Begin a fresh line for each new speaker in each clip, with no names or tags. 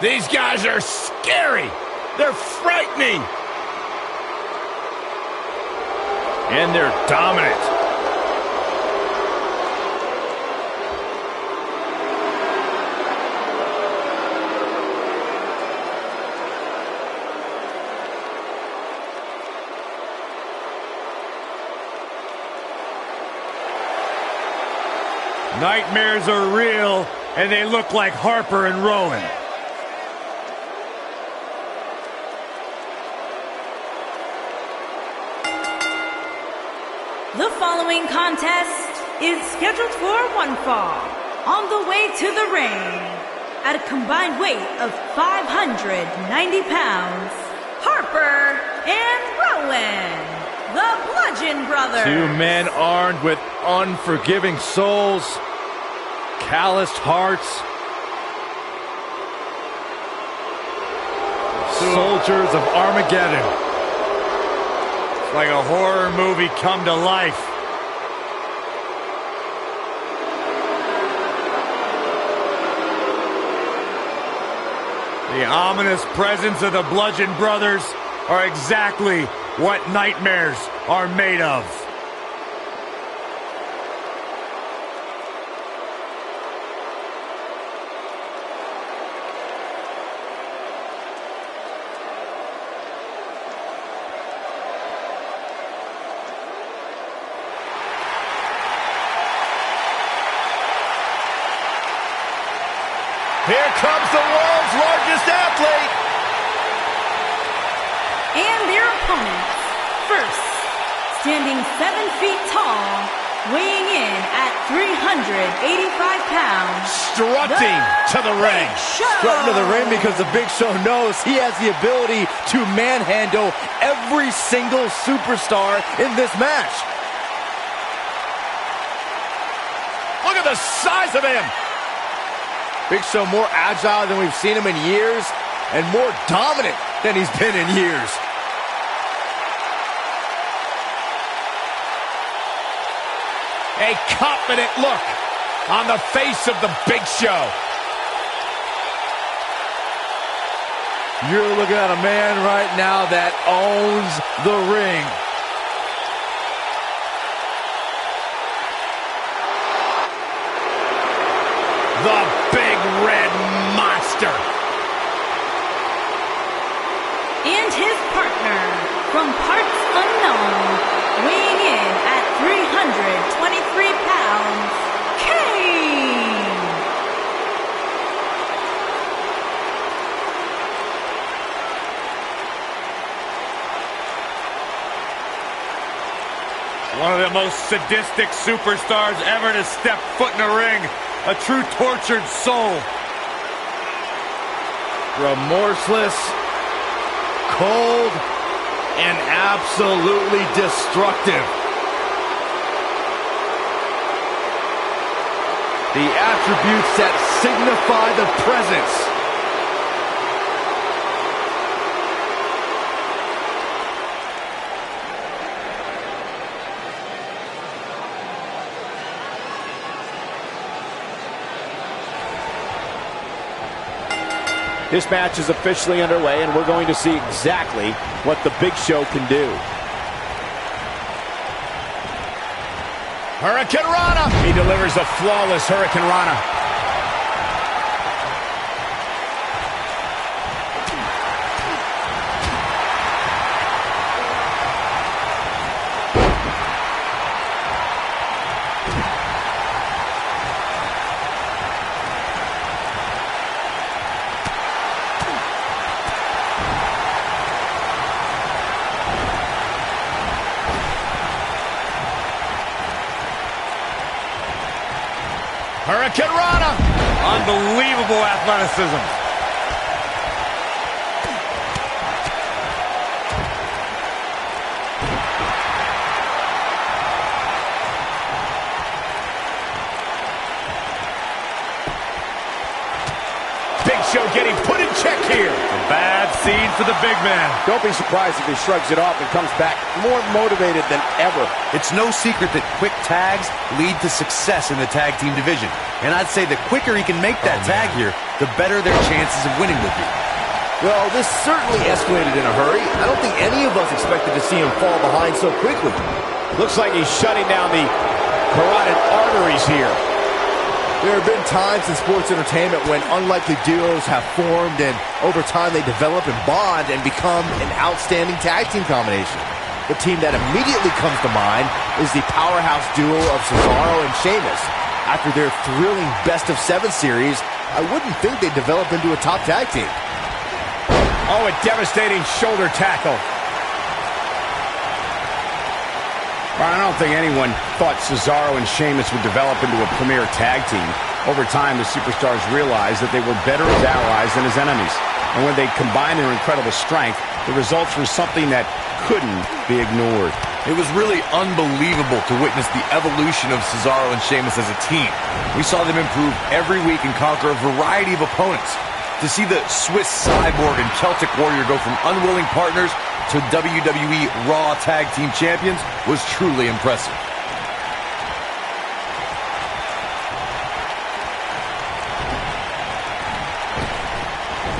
These guys are scary. They're frightening.
And they're dominant.
Nightmares are real, and they look like Harper and Rowan.
The following contest is scheduled for one fall. On the way to the ring, at a combined weight of 590 pounds, Harper and Rowan, the Bludgeon Brothers.
Two men armed with unforgiving souls, calloused hearts, soldiers of Armageddon.
It's like a horror movie come to life. The ominous presence of the Bludgeon Brothers are exactly what nightmares are made of.
Here comes the world's largest athlete.
And their opponents. First, standing 7 feet tall, weighing in at 385 pounds.
Strutting to the ring.
Strutting to the ring because the Big Show knows he has the ability to manhandle every single superstar in this match.
Look at the size of him.
Big Show more agile than we've seen him in years, and more dominant than he's been in years.
A confident look on the face of the Big Show.
You're looking at a man right now that owns the ring.
The Big Red Monster.
And his partner, from parts unknown, weighing in at 323 pounds, Kane.
One of the most sadistic superstars ever to step foot in a ring. A true tortured soul.
Remorseless, cold, and absolutely destructive. The attributes that signify the presence.
This match is officially underway, and we're going to see exactly what the Big Show can do.
Hurricane Rana. He delivers a flawless Hurricane Rana. Hurricane Rana.
Unbelievable athleticism.
Big Show getting put in check here.
bad scene for the big man.
Don't be surprised if he shrugs it off and comes back more motivated than ever.
It's no secret that quick tags lead to success in the tag team division. And I'd say the quicker he can make that tag here, the better their chances of winning would be.
Well, this certainly escalated in a hurry. I don't think any of us expected to see him fall behind so quickly.
Looks like he's shutting down the carotid arteries here.
There have been times in sports entertainment when unlikely duos have formed, and over time they develop and bond and become an outstanding tag team combination. The team that immediately comes to mind is the powerhouse duo of Cesaro and Sheamus. After their thrilling best-of-7 series, I wouldn't think they'd develop into a top tag team.
Oh, a devastating shoulder tackle.
Well, I don't think anyone thought Cesaro and Sheamus would develop into a premier tag team. Over time, the superstars realized that they were better as allies than as enemies. And when they combined their incredible strength, the results were something that couldn't be ignored.
It was really unbelievable to witness the evolution of Cesaro and Sheamus as a team. We saw them improve every week and conquer a variety of opponents. To see the Swiss Cyborg and Celtic Warrior go from unwilling partners to WWE Raw Tag Team Champions was truly impressive.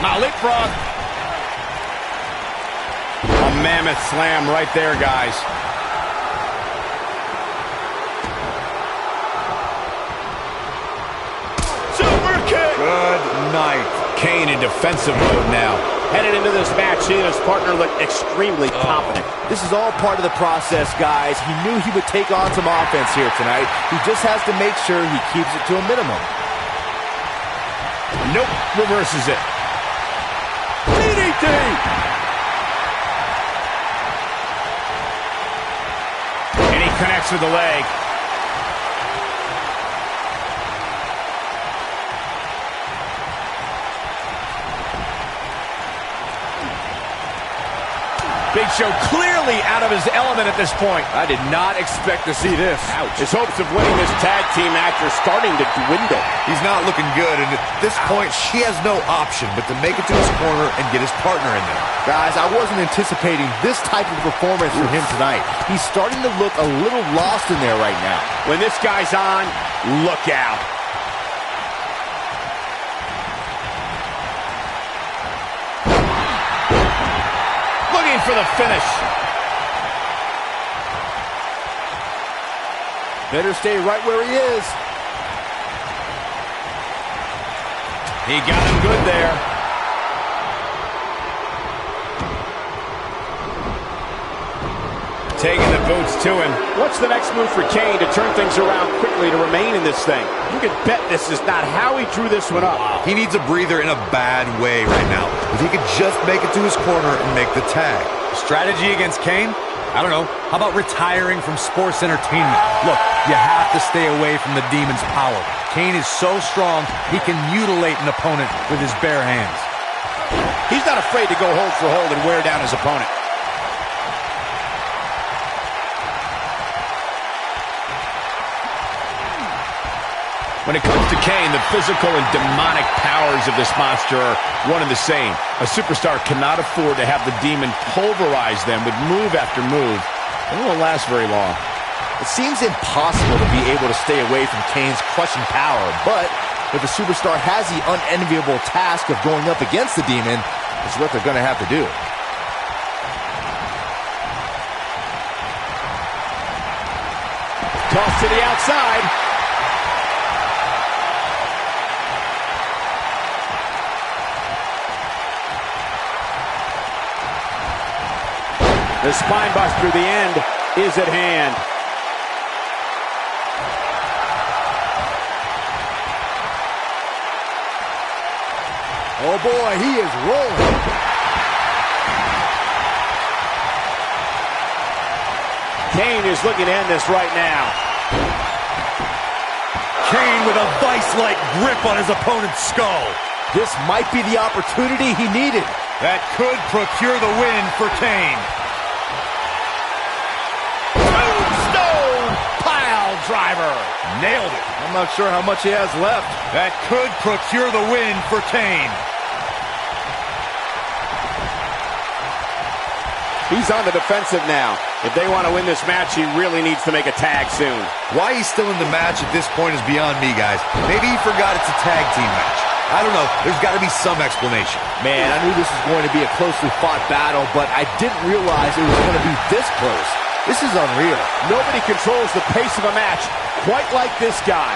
Now leapfrog.
A mammoth slam right there, guys.
Super kick.
Good night.
Kane in defensive mode now. Headed into this match, he and his partner look extremely confident.
This is all part of the process, guys. He knew he would take on some offense here tonight. He just has to make sure he keeps it to a minimum.
Nope, reverses it. DDT! And he connects with the leg. Big Show clearly out of his element at this point.
I did not expect to see this.
Ouch. His hopes of winning this tag team match are starting to dwindle.
He's not looking good, and at this point, she has no option but to make it to his corner and get his partner in there.
Guys, I wasn't anticipating this type of performance from him tonight. He's starting to look a little lost in there right now.
When this guy's on, look out. For the finish.
Better stay right where he is.
He got him good there. Taking the boots to him.
What's the next move for Kane to turn things around quickly to remain in this thing? You can bet this is not how he drew this one up.
He needs a breather in a bad way right now. If he could just make it to his corner and make the tag. Strategy against Kane? I don't know. How about retiring from sports entertainment? Look, you have to stay away from the demon's power. Kane is so strong, he can mutilate an opponent with his bare hands.
He's not afraid to go hold for hold and wear down his opponent.
When it comes to Kane, the physical and demonic powers of this monster are one and the same. A superstar cannot afford to have the demon pulverize them with move after move. It won't last very long.
It seems impossible to be able to stay away from Kane's crushing power, but if a superstar has the unenviable task of going up against the demon, it's what they're going to have to do.
Toss to the outside. The spine buster, the end, is at hand.
Oh boy, he is rolling.
Kane is looking to end this right now.
Kane with a vice-like grip on his opponent's skull.
This might be the opportunity he needed.
That could procure the win for Kane.
Driver.
Nailed it.
I'm not sure how much he has left.
That could procure the win for Kane.
He's on the defensive now. If they want to win this match, he really needs to make a tag soon.
Why he's still in the match at this point is beyond me, guys. Maybe he forgot it's a tag team match. I don't know. There's got to be some explanation.
Man, I knew this was going to be a closely fought battle, but I didn't realize it was going to be this close. This is unreal.
Nobody controls the pace of a match quite like this guy.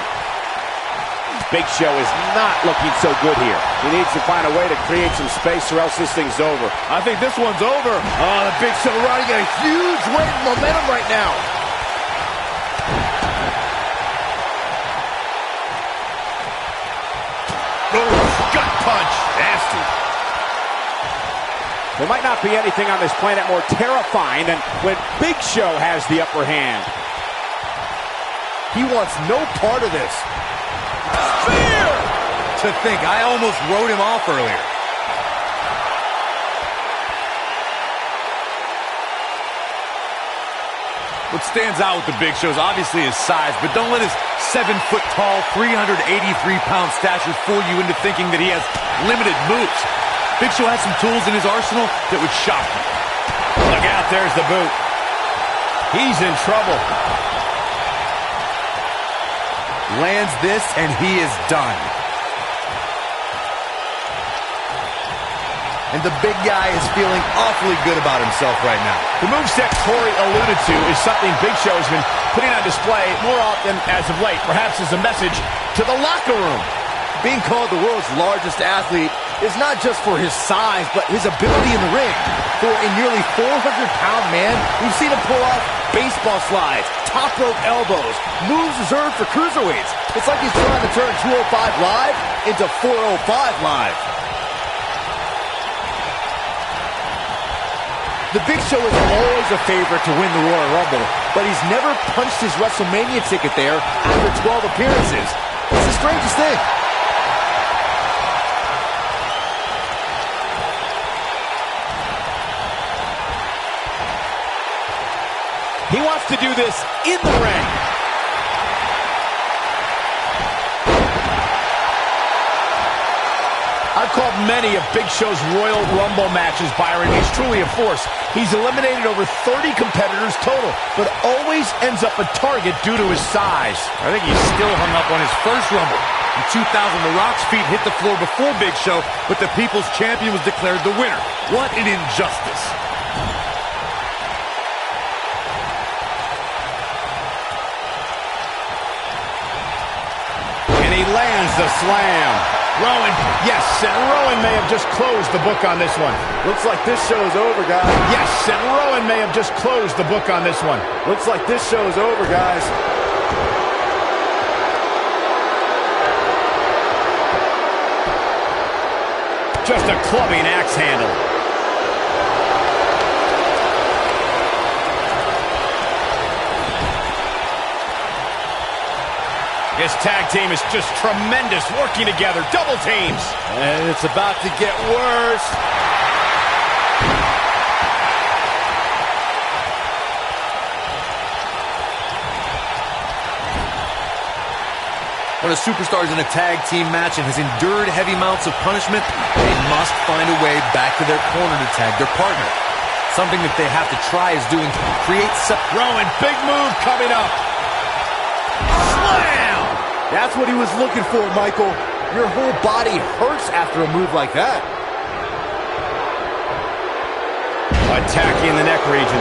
Big Show is not looking so good here. He needs to find a way to create some space or else this thing's over.
I think this one's over.
Oh, the Big Show riding a huge weight of momentum right now.
Oh, gut punch. Nasty.
There might not be anything on this planet more terrifying than when Big Show has the upper hand.
He wants no part of this.
Spear! To think, I almost wrote him off earlier. What stands out with the Big Show is obviously his size, but don't let his 7-foot-tall, 383-pound stature fool you into thinking that he has limited moves. Big Show has some tools in his arsenal that would shock you.
Look out, there's the boot. He's in trouble.
Lands this, and he is done. And the big guy is feeling awfully good about himself right now.
The moveset Corey alluded to is something Big Show has been putting on display more often as of late, perhaps as a message to the locker room.
Being called the world's largest athlete is not just for his size, but his ability in the ring. For a nearly 400-pound man, we've seen him pull off baseball slides, top rope elbows, moves reserved for cruiserweights. It's like he's trying to turn 205 Live into 405 Live. The Big Show is always a favorite to win the Royal Rumble, but he's never punched his WrestleMania ticket there after 12 appearances. It's the strangest thing.
He wants to do this in the ring.
I've called many of Big Show's Royal Rumble matches, Byron. He's truly a force. He's eliminated over 30 competitors total, but always ends up a target due to his size.
I think he's still hung up on his first Rumble. In 2000, The Rock's feet hit the floor before Big Show, but the People's Champion was declared the winner. What an injustice.
And he lands the slam. Rowan, yes, and Rowan may have just closed the book on this one.
Looks like this show is over, guys.
Yes, and Rowan may have just closed the book on this one.
Looks like this show is over, guys.
Just a clubbing axe handle. This tag team is just tremendous, working together, double teams.
And it's about to get worse.
When a superstar is in a tag team match and has endured heavy amounts of punishment, they must find a way back to their corner to tag their partner. Something that they have to try is doing create
Rowan, big move coming up. Slam!
That's what he was looking for, Michael. Your whole body hurts after a move like that.
Attacking the neck region.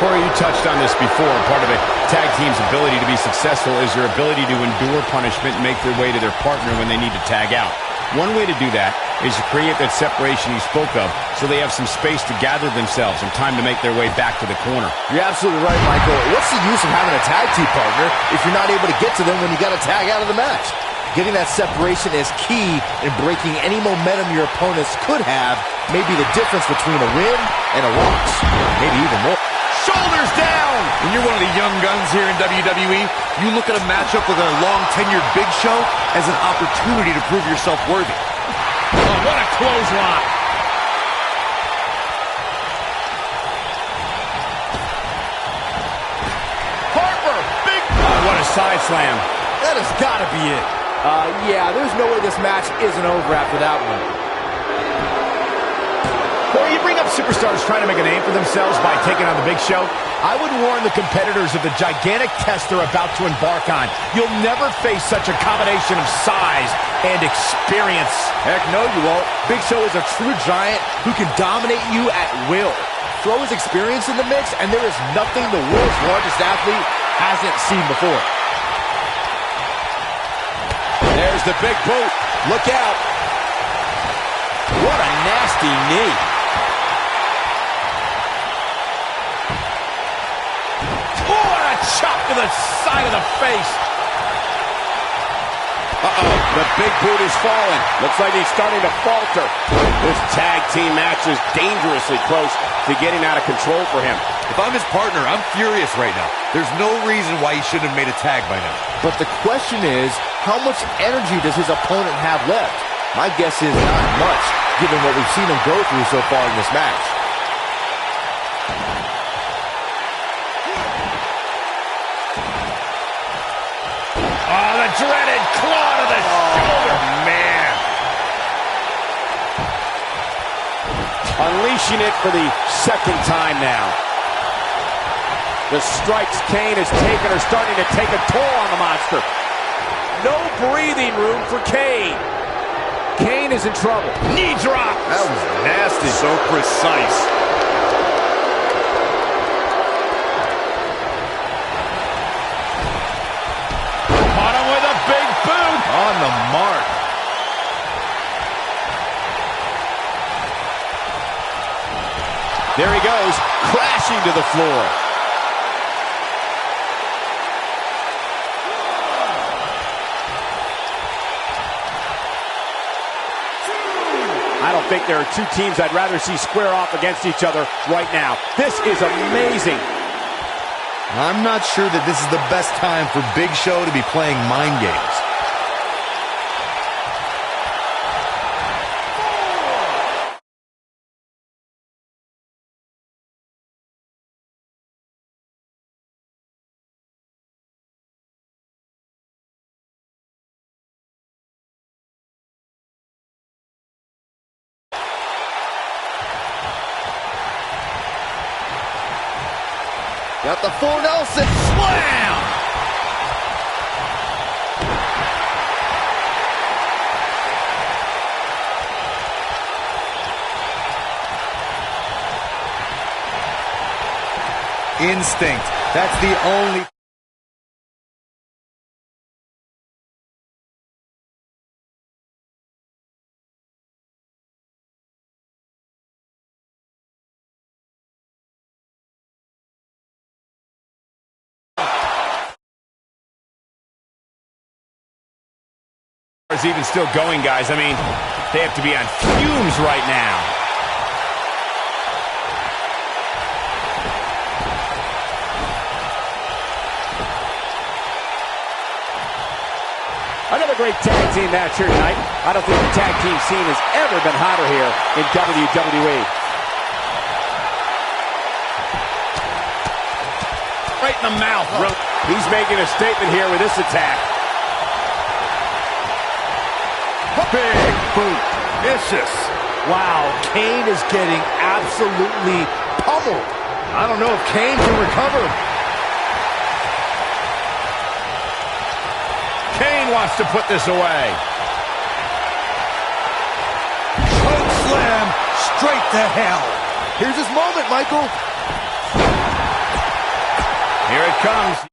Corey, you touched on this before. Part of a tag team's ability to be successful is their ability to endure punishment and make their way to their partner when they need to tag out. One way to do that is to create that separation you spoke of so they have some space to gather themselves and time to make their way back to the corner.
You're absolutely right, Michael. What's the use of having a tag team partner if you're not able to get to them when you got to tag out of the match? Getting that separation is key in breaking any momentum your opponents could have. Maybe the difference between a win and a loss. Maybe even more.
Shoulders down!
When you're one of the young guns here in WWE, you look at a matchup with a long-tenured Big Show as an opportunity to prove yourself worthy.
Oh, what a clothesline! Harper, big... Oh, what a side slam.
That has got to be it. Yeah, there's no way this match isn't over after that one.
Corey, you bring up superstars trying to make a name for themselves by taking on the Big Show, I would warn the competitors of the gigantic test they're about to embark on. You'll never face such a combination of size and experience.
Heck no, you won't. Big Show is a true giant who can dominate you at will. Throw his experience in the mix, and there is nothing the world's largest athlete hasn't seen before.
There's the big boot. Look out. What a nasty knee.
Oh, what a chop to the side of the face.
Uh-oh, the big boot is falling. Looks like he's starting to falter. This tag team match is dangerously close to getting out of control for him.
If I'm his partner, I'm furious right now. There's no reason why he shouldn't have made a tag by now.
But the question is, how much energy does his opponent have left? My guess is not much, given what we've seen him go through so far in this match.
Oh, the dreaded claw to the shoulder.
Man. Unleashing it for the second time now. The strikes Kane has taken are starting to take a toll on the monster. No breathing room for Kane. Kane is in trouble.
Knee drop.
That was nasty. So precise.
Caught him with a big boot.
On the mark.
There he goes, crashing to the floor. I don't think there are two teams I'd rather see square off against each other right now. This is amazing.
I'm not sure that this is the best time for Big Show to be playing mind games.
Got the full Nelson. Slam!
Instinct. That's the only...
Is even still going, guys. I mean, they have to be on fumes right now.
Another great tag team match here tonight. I don't think the tag team scene has ever been hotter here in WWE.
Right in the mouth.
He's making a statement here with this attack.
Big boot. Vicious.
Wow, Kane is getting absolutely pummeled. I don't know if Kane can recover.
Kane wants to put this away.
Choke slam straight to hell.
Here's his moment, Michael.
Here it comes.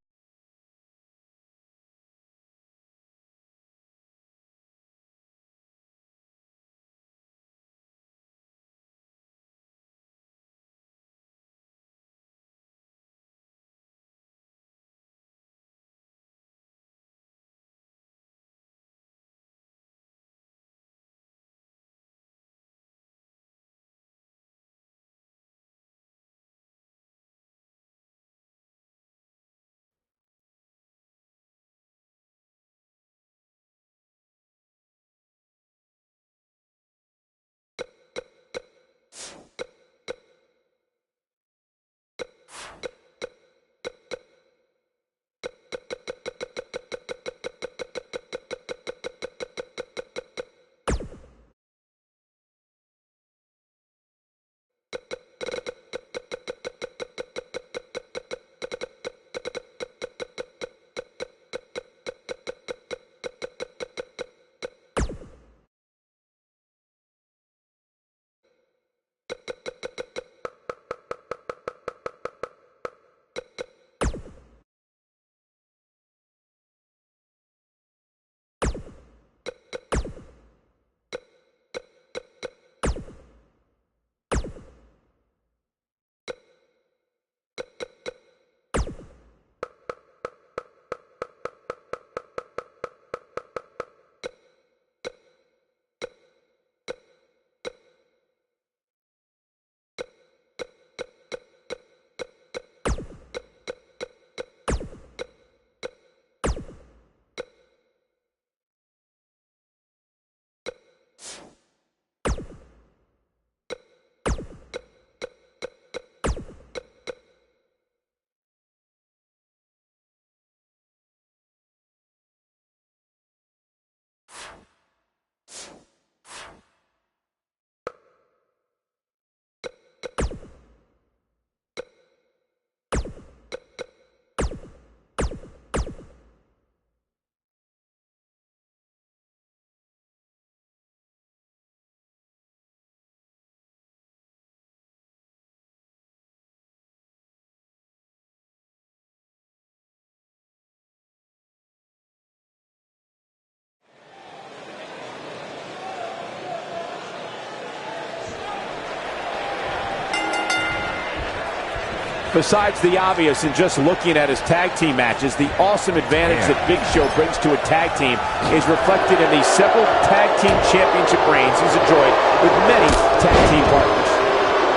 Besides the obvious in just looking at his tag team matches, the awesome advantage that Big Show brings to a tag team is reflected in the several tag team championship reigns he's enjoyed with many tag team partners.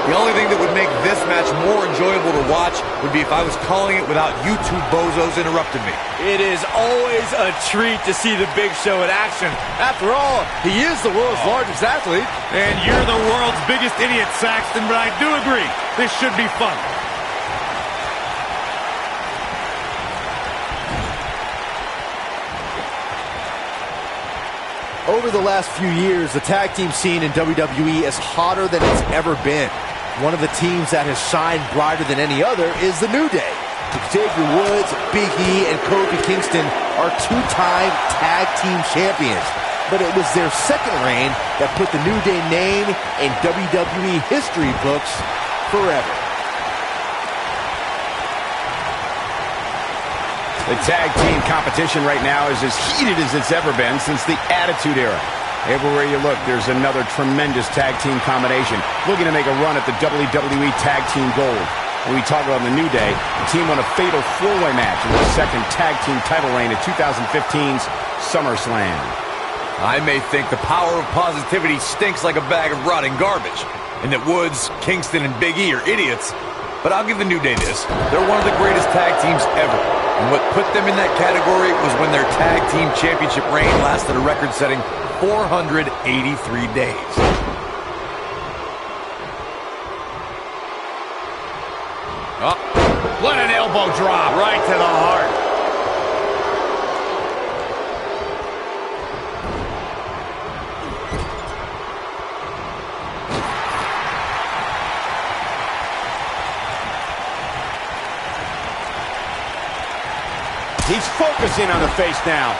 The only thing that would make this match more enjoyable to watch would be if I was calling it without you two bozos interrupting me.
It is always a treat to see the Big Show in action. After all, he is the world's largest athlete. And you're the world's biggest idiot, Saxton, but I do agree, this should be fun.
Over the last few years, the tag team scene in WWE is hotter than it's ever been. One of the teams that has shined brighter than any other is the New Day. Xavier Woods, Big E, and Kofi Kingston are two-time tag team champions. But it was their second reign that put the New Day name in WWE history books forever.
The tag team competition right now is as heated as it's ever been since the Attitude Era. Everywhere you look, there's another tremendous tag team combination looking to make a run at the WWE Tag Team Gold. When we talk about the New Day, the team won a fatal four-way match in their second tag team title reign at 2015's SummerSlam.
I may think the power of positivity stinks like a bag of rotting garbage, and that Woods, Kingston, and Big E are idiots, but I'll give the New Day this. They're one of the greatest tag teams ever, and what put them in that category was when their tag team championship reign lasted a record-setting 483 days.
Oh, what an elbow drop.
Right to the heart.
He's focusing on the face now.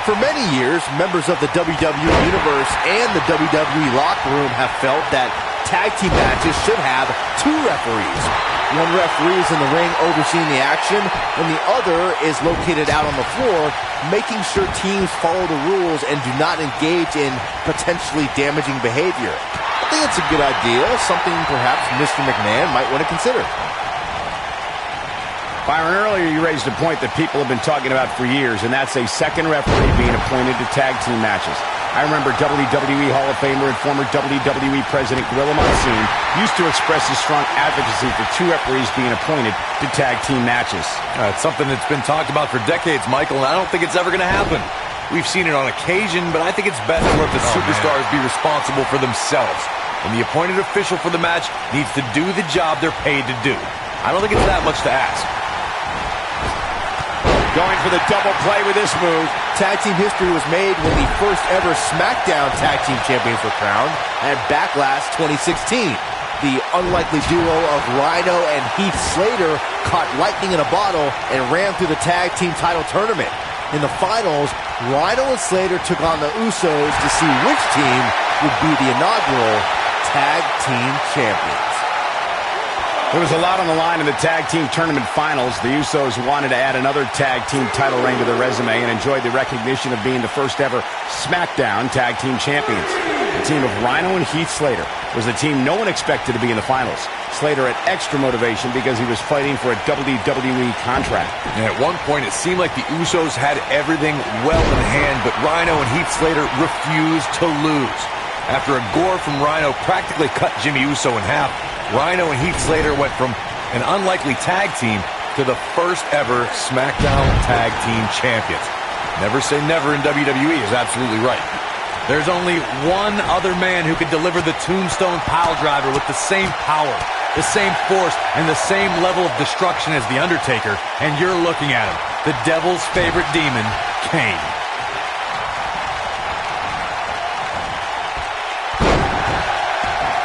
For many years, members of the WWE Universe and the WWE locker room have felt that tag team matches should have two referees. One referee is in the ring overseeing the action, and the other is located out on the floor, making sure teams follow the rules and do not engage in potentially damaging behavior. I think it's a good idea, something perhaps Mr. McMahon might want to consider.
Byron, earlier you raised a point that people have been talking about for years, and that's a second referee being appointed to tag team matches. I remember WWE Hall of Famer and former WWE President Gorilla Monsoon used to express his strong advocacy for two referees being appointed to tag team matches.
It's something that's been talked about for decades, Michael, and I don't think it's ever going to happen. We've seen it on occasion, but I think it's best to let the superstars be responsible for themselves. And the appointed official for the match needs to do the job they're paid to do. I don't think it's that much to ask.
Going for the double play with this move.
Tag team history was made when the first ever SmackDown Tag Team Champions were crowned at Backlash 2016. The unlikely duo of Rhino and Heath Slater caught lightning in a bottle and ran through the tag team title tournament. In the finals, Rhino and Slater took on the Usos to see which team would be the inaugural Tag Team Champions.
There was a lot on the line in the tag team tournament finals. The Usos wanted to add another tag team title reign to their resume and enjoyed the recognition of being the first ever SmackDown Tag Team Champions. The team of Rhino and Heath Slater was the team no one expected to be in the finals. Slater had extra motivation because he was fighting for a WWE contract.
And at one point, it seemed like the Usos had everything well in hand, but Rhino and Heath Slater refused to lose. After a gore from Rhino practically cut Jimmy Uso in half, Rhino and Heath Slater went from an unlikely tag team to the first ever SmackDown Tag Team Champions. Never say never in WWE is absolutely right. There's only one other man who could deliver the Tombstone Piledriver with the same power, the same force, and the same level of destruction as The Undertaker, and you're looking at him, the Devil's favorite demon, Kane.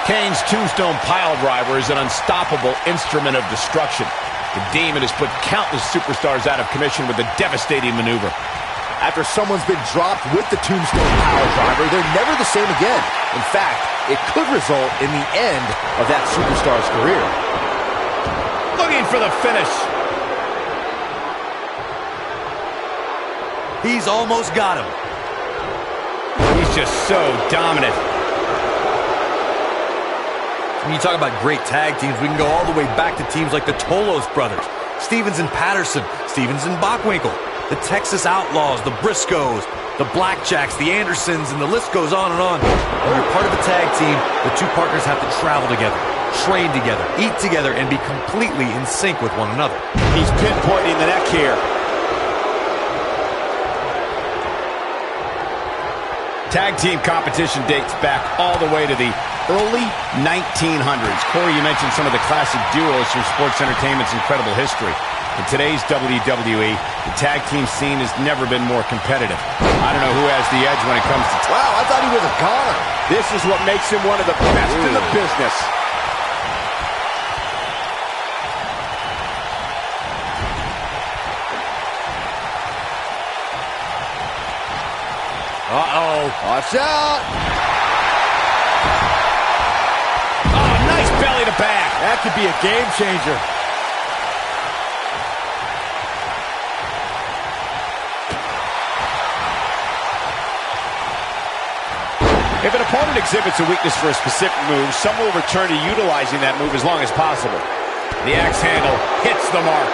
Kane's Tombstone Piledriver is an unstoppable instrument of destruction. The Demon has put countless superstars out of commission with a devastating maneuver.
After someone's been dropped with the Tombstone Piledriver, they're never the same again. In fact, it could result in the end of that superstar's career.
Looking for the finish.
He's almost got him.
He's just so dominant.
When you talk about great tag teams, we can go all the way back to teams like the Tolos brothers, Stevens and Patterson, Stevens and Bockwinkel, the Texas Outlaws, the Briscoes, the Blackjacks, the Andersons, and the list goes on and on. When you're part of a tag team, the two partners have to travel together, train together, eat together, and be completely in sync with one another.
He's pinpointing the neck here.
Tag team competition dates back all the way to the early 1900s. Corey, you mentioned some of the classic duos from sports entertainment's incredible history. In today's WWE, the tag team scene has never been more competitive. I don't know who has the edge when it comes to...
Wow, I thought he was a goner. This is what makes him one of the best in the business. Uh-oh. Watch out.
Oh, nice belly to back.
That could be a game changer.
If an opponent exhibits a weakness for a specific move, some will return to utilizing that move as long as possible.
The axe handle hits the mark.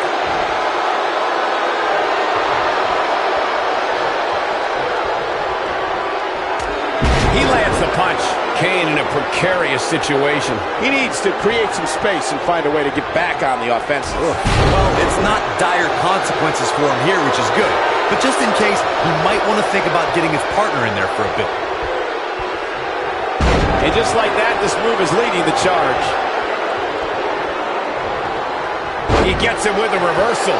He lands the punch. Kane in a precarious situation.
He needs to create some space and find a way to get back on the offensive.
Well, it's not dire consequences for him here, which is good. But just in case, he might want to think about getting his partner in there for a bit.
And just like that, this move is leading the charge.
He gets him with a reversal.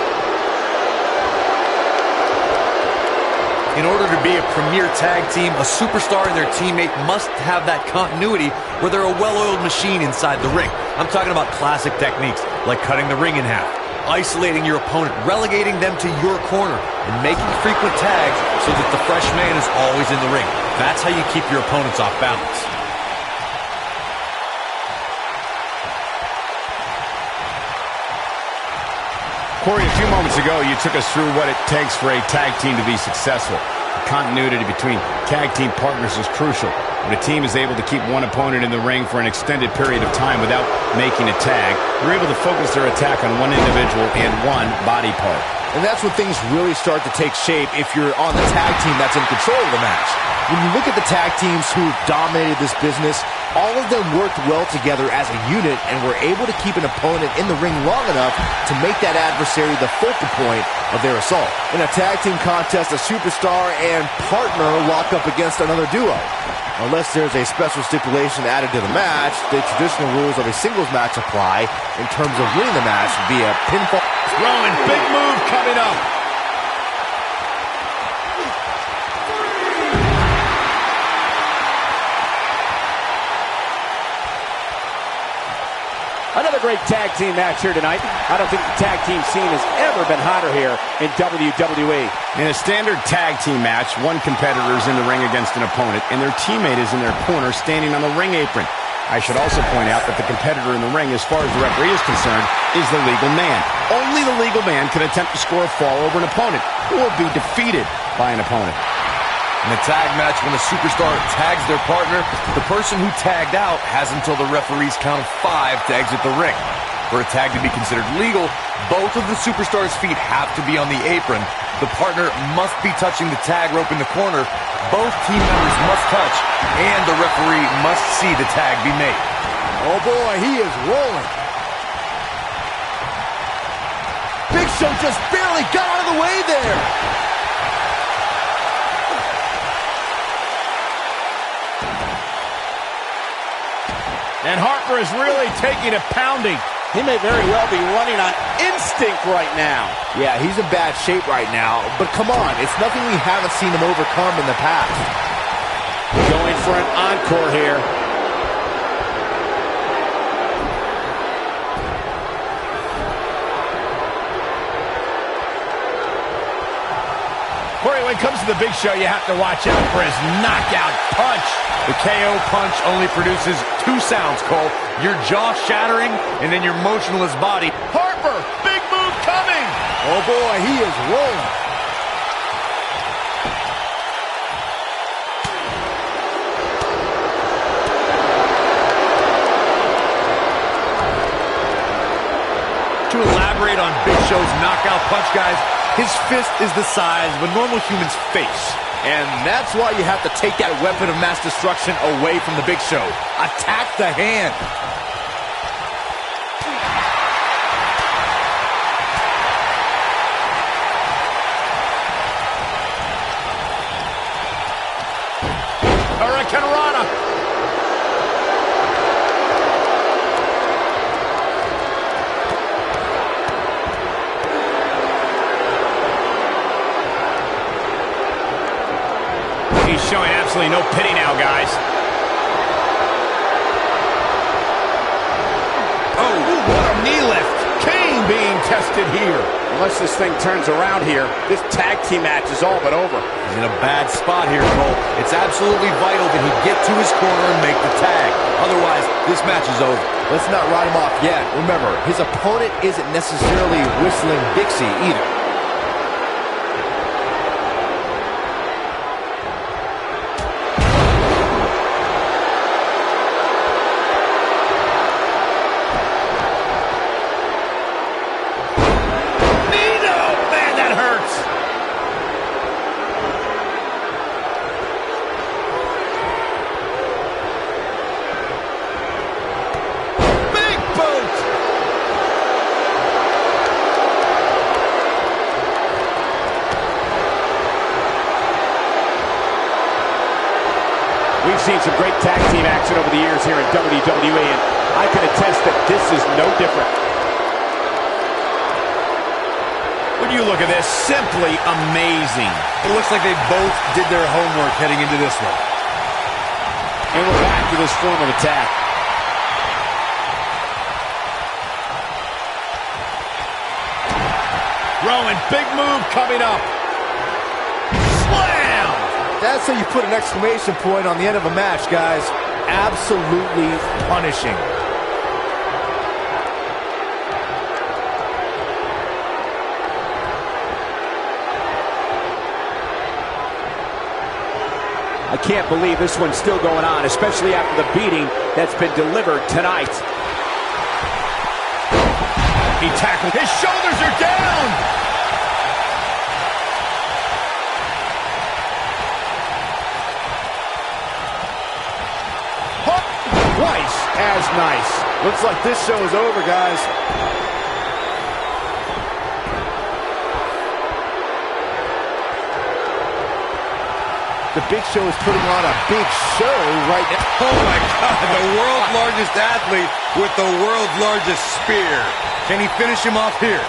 In order to be a premier tag team, a superstar and their teammate must have that continuity where they're a well-oiled machine inside the ring. I'm talking about classic techniques like cutting the ring in half, isolating your opponent, relegating them to your corner, and making frequent tags so that the fresh man is always in the ring. That's how you keep your opponents off balance.
Corey, a few moments ago, you took us through what it takes for a tag team to be successful. The continuity between tag team partners is crucial. When a team is able to keep one opponent in the ring for an extended period of time without making a tag, they're able to focus their attack on one individual and one body part.
And that's when things really start to take shape if you're on the tag team that's in control of the match. When you look at the tag teams who've dominated this business, all of them worked well together as a unit and were able to keep an opponent in the ring long enough to make that adversary the focal point of their assault. In a tag team contest, a superstar and partner lock up against another duo. Unless there's a special stipulation added to the match, the traditional rules of a singles match apply in terms of winning the match via pinfall.
Rowan, big move coming up.
Another great tag team match here tonight. I don't think the tag team scene has ever been hotter here in WWE.
In a standard tag team match, one competitor is in the ring against an opponent, and their teammate is in their corner standing on the ring apron. I should also point out that the competitor in the ring, as far as the referee is concerned, is the legal man. Only the legal man can attempt to score a fall over an opponent or be defeated by an opponent.
In a tag match, when a superstar tags their partner, the person who tagged out has until the referee's count of 5 to exit the ring. For a tag to be considered legal, both of the superstars' feet have to be on the apron. The partner must be touching the tag rope in the corner. Both team members must touch, and the referee must see the tag be made.
Oh boy, he is rolling. Big Show just barely got out of the way there.
And Harper is really taking a pounding.
He may very well be running on instinct right now.
Yeah, he's in bad shape right now, but come on, it's nothing we haven't seen him overcome in the past.
Going for an encore here.
Corey, when it comes to the Big Show, you have to watch out for his knockout punch.
The KO punch only produces 2 sounds, Cole. Your jaw shattering and then your motionless body.
Harper, big move coming.
Oh boy, he is rolling.
Show's knockout punch, guys. His fist is the size of a normal human's face.
And that's why you have to take that weapon of mass destruction away from the Big Show. Attack the hand.
Hurricanrana. He's showing absolutely no pity now, guys. Oh, what a knee lift. Kane being tested here.
Unless this thing turns around here, this tag team match is all but over.
He's in a bad spot here, Cole. It's absolutely vital that he get to his corner and make the tag. Otherwise, this match is over.
Let's not write him off yet. Remember, his opponent isn't necessarily whistling Dixie either.
We've seen some great tag team action over the years here in WWE, and I can attest that this is no different.
When you look at this, simply amazing.
It looks like they both did their homework heading into this one.
And we're back to this form of attack.
Rowan, big move coming up. Slam!
That's how you put an exclamation point on the end of a match, guys. Absolutely punishing.
I can't believe this one's still going on, especially after the beating that's been delivered tonight.
He tackled. His shoulders are down.
Twice as nice. Looks like this show is over, guys. The Big Show is putting on a big show right now.
Oh my God, the world's largest athlete with the world's largest spear. Can he finish him off here?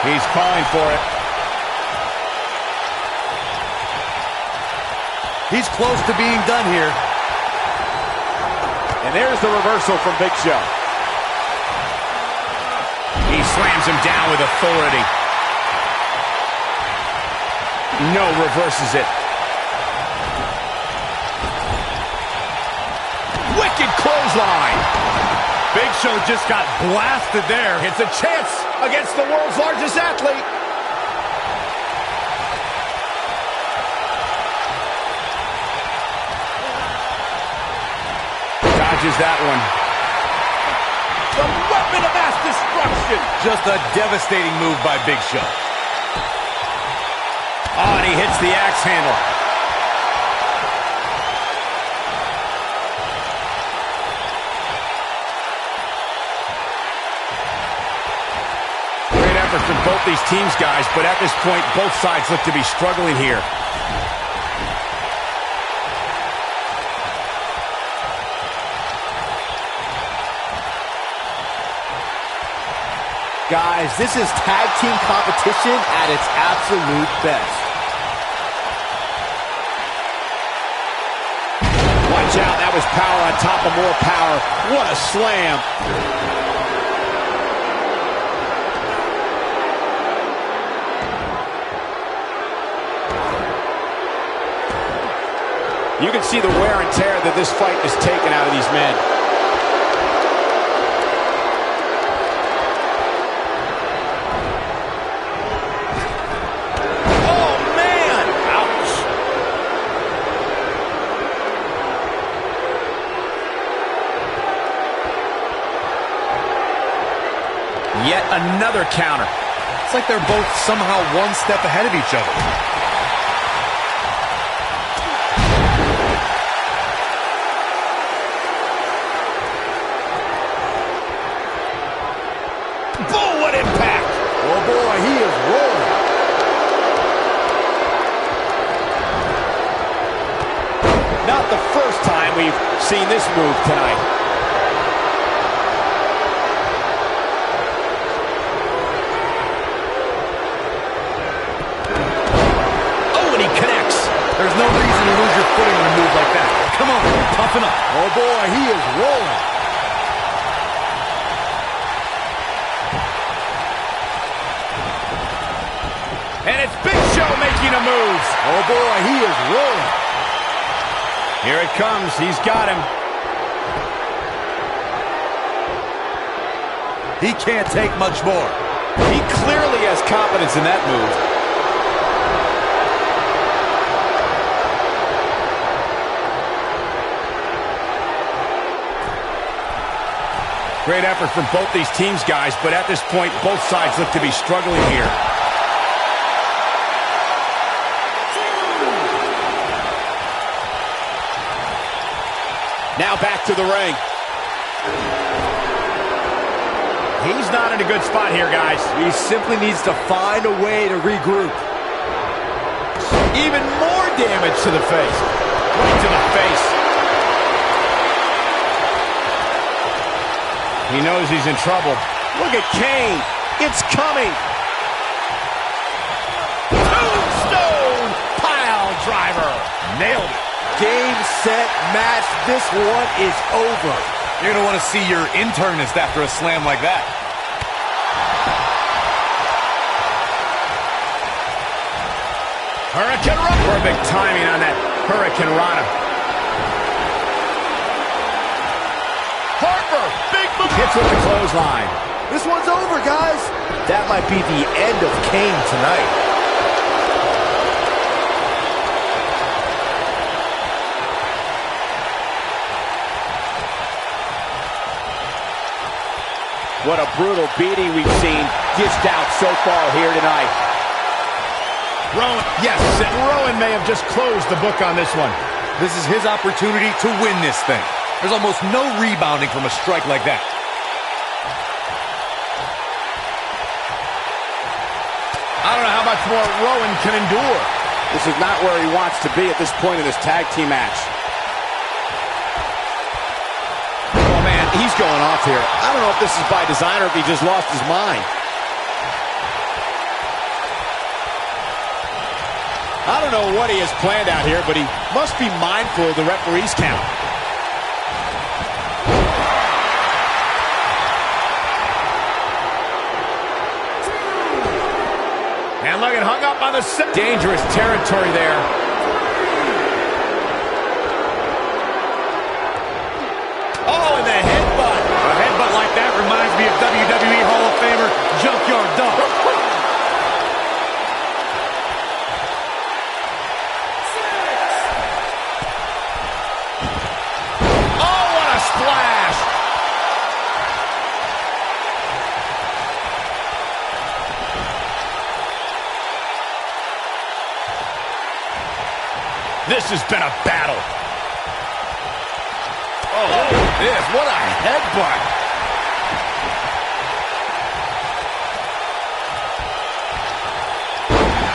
He's calling for it.
He's close to being done here.
And there's the reversal from Big Show.
He slams him down with authority. No, reverses it. Wicked clothesline.
Big Show just got blasted there.
It's a chance against the world's largest athlete. Dodges that one. The weapon of mass destruction.
Just a devastating move by Big Show.
Oh, and he hits the axe handle. Great effort from both these teams, guys, but at this point, both sides look to be struggling here.
Guys, this is tag team competition at its absolute best.
Watch out, that was power on top of more power. What a slam. You can see the wear and tear that this fight has taken out of these men.
Yet another counter.
It's like they're both somehow one step ahead of each other.
Boom, what impact!
Oh boy, he is rolling.
Not the first time we've seen this move tonight.
Oh, and he connects.
There's no reason to lose your footing on a move like that. Come on, toughen up.
Oh boy, he is rolling.
And it's Big Show making a move.
Oh boy, he is rolling.
Here it comes. He's got him.
He can't take much more.
He clearly has confidence in that move.
Great effort from both these teams, guys, but at this point, both sides look to be struggling here.
Now back to the ring.
He's not in a good spot here, guys.
He simply needs to find a way to regroup.
Even more damage to the face. Right to the face. He knows he's in trouble.
Look at Kane. It's coming.
Tombstone pile driver. Nailed it.
Game, set, match. This one is over.
You're going to want to see your internist after a slam like that.
Hurricane Rana. Perfect timing on that Hurricane Rana. Harper, big move. Hits with the clothesline.
This one's over, guys. That might be the end of Kane tonight.
What a brutal beating we've seen dished out so far here tonight.
Rowan, yes, and Rowan may have just closed the book on this one.
This is his opportunity to win this thing. There's almost no rebounding from a strike like that.
I don't know how much more Rowan can endure.
This is not where he wants to be at this point in this tag team match.
Oh, man, he's going off here.
I don't know if this is by design or if he just lost his mind.
I don't know what he has planned out here, but he must be mindful of the referee's count. And look at hung up on the dangerous territory there. Oh, and the headbutt.
A headbutt like that reminds me of WWE Hall of Famer Junkyard Dog.
Oh, what a splash. This has been a battle. Oh, look at this. What a headbutt.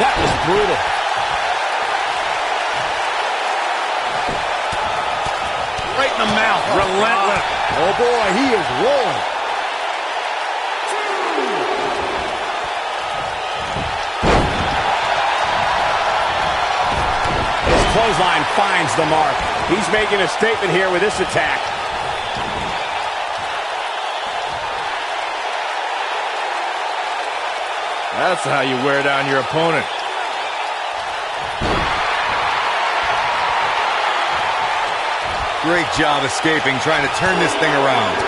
That was brutal. Right in the mouth. Relentless.
Oh boy, he is rolling.
His clothesline finds the mark. He's making a statement here with this attack.
That's how you wear down your opponent.
Great job escaping, trying to turn this thing around.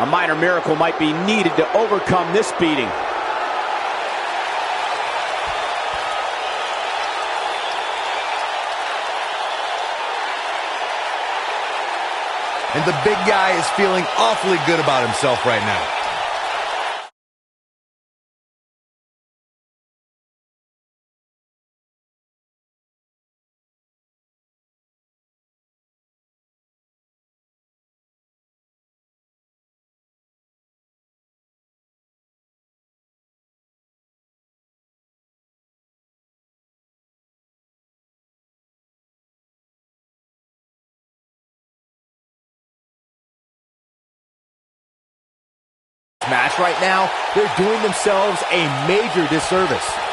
minor miracle might be needed to overcome this beating.
And the big guy is feeling awfully good about himself right now.
Match right now, they're doing themselves a major disservice.